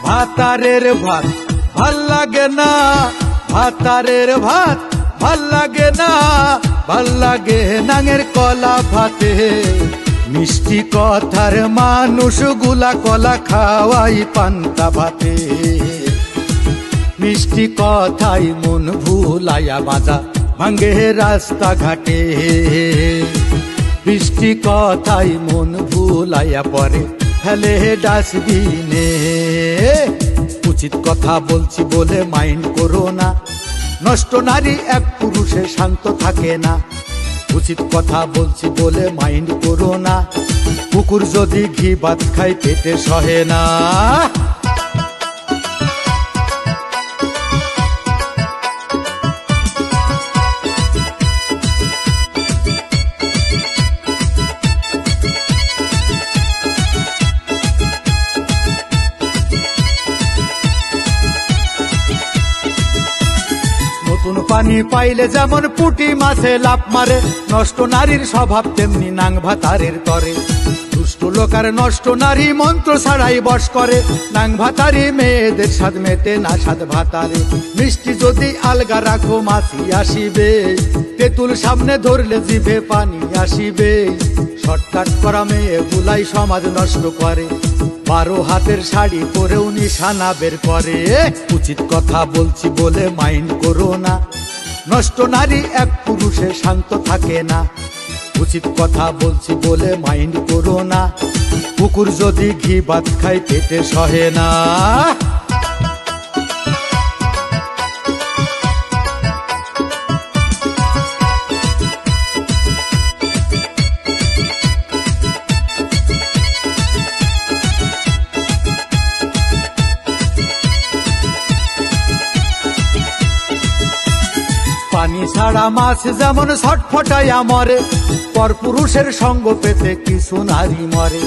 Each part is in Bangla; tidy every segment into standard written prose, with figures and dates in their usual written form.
ভাতারের ভাত ভাল লাগে না, ভাতারের ভাত ভাল লাগে না, ভাল লাগে নাঙের কলা ভাতে। মিষ্টি কথার মানুষ গুলা কলা খাওয়াই পান্তা ভাতে। মিষ্টি কথাই মন ভুলাইয়া বাজা ভাঙ্গে রাস্তা ঘাটে। মিষ্টি কথাই মন ভুলাইয়া পরে ফেলে ডাস্টবিনে। উচিত কথা বলছি বলে মাইন্ড করো না, নষ্ট নারী এক পুরুষে শান্ত থাকে না। উচিত কথা বলছি বলে মাইন্ড করো না, কুকুর যদি ঘি ভাত খায় পেটে সহে না। নতুন পানি পাইলে যেমন পুঁটি মাছে লাফ মারে, নষ্ট নারীর স্বভাব তেমনি নাং ভাতারের তরে। দুষ্ট লোকার নষ্ট নারী মন্ত্র ছাড়াই বশ করে, নাং ভাতারি মেয়েদের স্বাদ মেটে না স্বাদ ভাতারে। মিষ্টি যদি আলগা রাখো মাছি আসিবে, তেঁতুল সামনে ধরলে জিভে পানি আসিবে। শর্টকাট করা মেয়ে গুলাই সমাজ নষ্ট করে, 12 হাতের শাড়ি পরেও নিশানা বের করে। উচিত কথা বলছি বলে মাইন্ড করো না, নষ্ট নারী এক পুরুষে শান্ত থাকে না। উচিত কথা বলছি বলে মাইন্ড করো না, কুকুর যদি ঘি ভাত খায় পেটে সহে না। পানি ছাড়া মাছ যেমন ছটফটাইয়া মরে, পর পুরুষের সঙ্গ পেতে কিছু নারী মরে।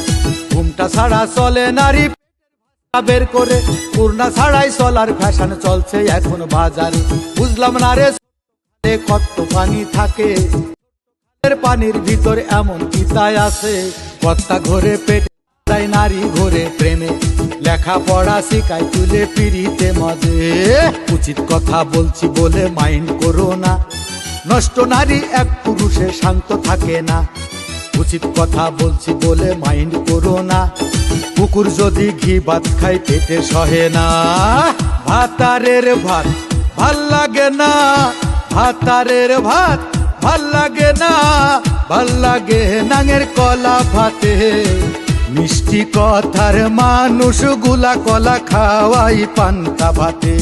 ঘুমটা ছাড়া চলে নারী বের করে, পূর্ণা ছাড়াই চলার ফ্যাশন চলছে এখন বাজারে। বুঝলাম না রে কত পানি থাকে, পানির ভিতর এমন চিতায় আছে। কর্তা ঘরে পেটে নারী ঘরে প্রেমে, লেখাপড়া শিখাই তুলে পিড়িতে মজে। উচিত কথা বলছি বলে মাইন্ড করো না, নষ্ট নারী এক পুরুষে শান্ত থাকে না। উচিত কথা বলছি বলে মাইন্ড করো না, কুকুর যদি ঘি ভাত খায় পেটে সহে না। ভাতারের ভাত ভাল লাগে না, ভাতারের ভাত ভাল লাগে না, ভাল লাগে নাঙের কলা ভাতে। মিষ্টি কথার মানুষ গুলা কলা খাওয়াই পান্তা ভাতে।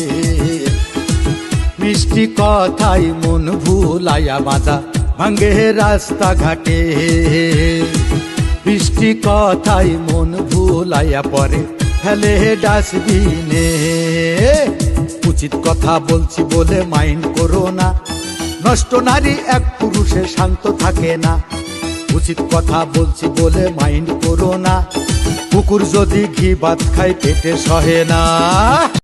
মিষ্টি কথাই মন ভুলাইয়া বাজা ভাঙ্গে রাস্তা ঘাটে। মিষ্টি কথাই মন ভুলাইয়া পরে ফেলে ডাস্টবিনে। উচিত কথা বলছি বলে মাইন্ড করো না, নষ্ট নারী এক পুরুষে শান্ত থাকে না। উচিত কথা বলছি বলে মাইন্ড করো না, কুকুর যদি ঘি ভাত খায় পেটে সহে না।